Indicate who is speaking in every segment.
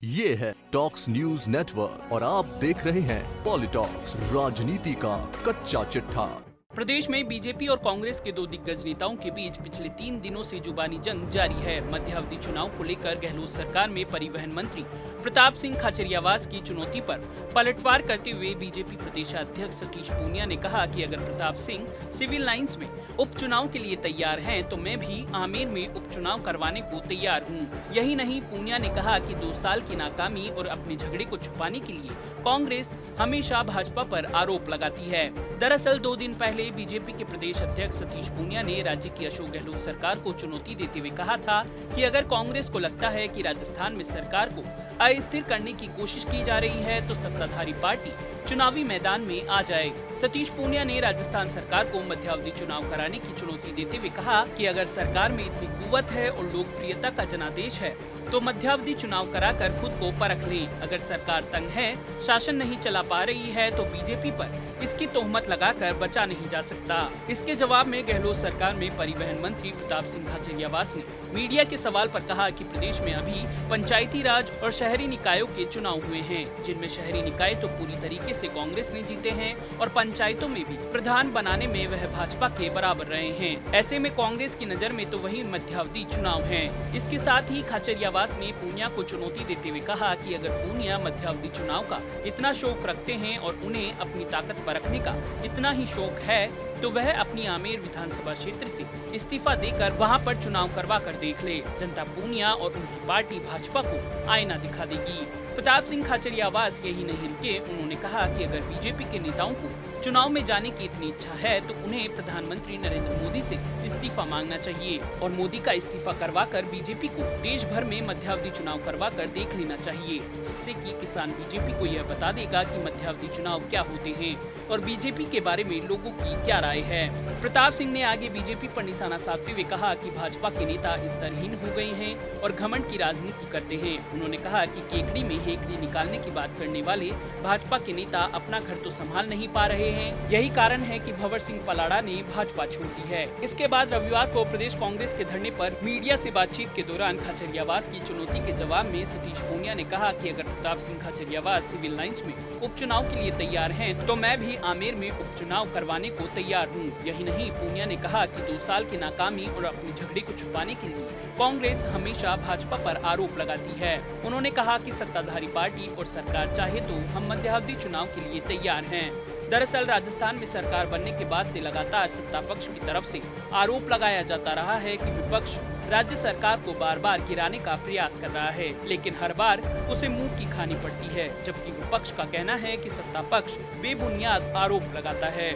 Speaker 1: ये है talks news network और आप देख रहे हैं पॉलिटॉक्स, राजनीति का कच्चा चिट्ठा।
Speaker 2: प्रदेश में बीजेपी और कांग्रेस के दो दिग्गज नेताओं के बीच पिछले 3 दिनों से जुबानी जंग जारी है। मध्यावधि चुनाव को लेकर गहलोत सरकार में परिवहन मंत्री प्रताप सिंह खाचरियावास की चुनौती पर पलटवार करते हुए बीजेपी प्रदेशाध्यक्ष सतीश पूनिया ने कहा कि अगर प्रताप सिंह सिविल लाइंस में उपचुनाव के लिए तैयार हैं, तो मैं भी आमेर में उपचुनाव करवाने को तैयार हूं। यही नहीं, पूनिया ने कहा कि 2 साल की नाकामी और अपने झगड़े को छुपाने के लिए कांग्रेस हमेशा भाजपा पर आरोप लगाती है। दरअसल 2 दिन पहले बीजेपी के प्रदेश अध्यक्ष सतीश पूनिया ने राज्य की अशोक गहलोत सरकार को चुनौती देते हुए कहा था कि अगर कांग्रेस को लगता है कि राजस्थान में सरकार को अस्थिर करने की कोशिश की जा रही है, तो सत्ताधारी पार्टी चुनावी मैदान में आ जाए। सतीश पूनिया ने राजस्थान सरकार को मध्यावधि चुनाव कराने की चुनौती देते हुए कहा कि अगर सरकार में इतनी कुव्वत है और लोकप्रियता का जनादेश है, तो मध्यावधि चुनाव कराकर खुद को परख ले। अगर सरकार तंग है, शासन नहीं चला पा रही है, तो बीजेपी पर इसकी तोहमत लगाकर बचा नहीं जा सकता। इसके जवाब में गहलोत सरकार में परिवहन मंत्री प्रताप सिंह खाचरियावास ने मीडिया के सवाल पर कहा कि प्रदेश में अभी पंचायती राज और शहरी निकायों के चुनाव हुए हैं, जिनमें शहरी निकाय तो पूरी तरीके से कांग्रेस ने जीते हैं और पंचायतों में भी प्रधान बनाने में वह भाजपा के बराबर रहे हैं। ऐसे में कांग्रेस की नजर में तो वही मध्यावधि चुनाव है। इसके साथ ही खाचरियावास ने पूनिया को चुनौती देते हुए कहा कि अगर पूनिया मध्यावधि चुनाव का इतना शौक रखते हैं और उन्हें अपनी ताकत परखने का इतना ही शौक है, तो वह अपनी आमेर विधानसभा क्षेत्र से इस्तीफा देकर वहां पर चुनाव करवा कर देख ले। जनता पूनिया और उनकी पार्टी भाजपा को आईना दिखा देगी। प्रताप सिंह खाचरियावास यही नहीं रुके, उन्होंने कहा कि अगर बीजेपी के नेताओं को चुनाव में जाने की इतनी इच्छा है, तो उन्हें प्रधानमंत्री नरेंद्र मोदी से इस्तीफा मांगना चाहिए और मोदी का इस्तीफा करवाकर बीजेपी को देश भर में मध्यावधि चुनाव करवा कर देख लेना चाहिए, जिससे कि किसान बीजेपी को यह बता देगा कि मध्यावधि चुनाव क्या होते हैं और बीजेपी के बारे में लोगों की क्या राय है। प्रताप सिंह ने आगे बीजेपी पर निशाना साधते हुए कहा कि भाजपा के नेता स्तरहीन हो गए हैं और घमंड की राजनीति करते हैं। उन्होंने कहा कि केकड़ी में हेकड़ी निकालने की बात करने वाले भाजपा के नेता अपना घर तो संभाल नहीं पा रहे हैं। यही कारण है कि भंवर सिंह पलाड़ा ने भाजपा छोड़ दी है। इसके बाद रविवार को प्रदेश कांग्रेस के धरने पर मीडिया से बातचीत के दौरान खाचरियावास की चुनौती के जवाब में सतीश पूनिया ने कहा कि अगर प्रताप सिंह खाचरियावास सिविल लाइंस में उपचुनाव के लिए तैयार हैं, तो मैं भी आमेर में उपचुनाव करवाने को तैयार हूं। यही नहीं, पूनिया ने कहा कि 2 साल की नाकामी और अपने झगड़े को छुपाने के लिए कांग्रेस हमेशा भाजपा पर आरोप लगाती है। उन्होंने कहा कि सत्ताधारी पार्टी और सरकार चाहे तो हम मध्यावधि चुनाव के लिए तैयार हैं। दरअसल राजस्थान में सरकार बनने के बाद से लगातार सत्ता पक्ष की तरफ से आरोप लगाया जाता रहा है कि विपक्ष राज्य सरकार को बार बार गिराने का प्रयास कर रहा है, लेकिन हर बार उसे मुंह की खानी पड़ती है, जबकि विपक्ष का कहना है कि सत्ता पक्ष बेबुनियाद आरोप लगाता है।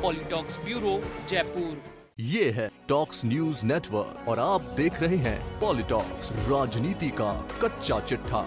Speaker 2: पॉलिटॉक्स ब्यूरो, जयपुर।
Speaker 1: ये है टॉक्स न्यूज नेटवर्क और आप देख रहे हैं पॉलिटॉक्स, राजनीति का कच्चा चिट्ठा।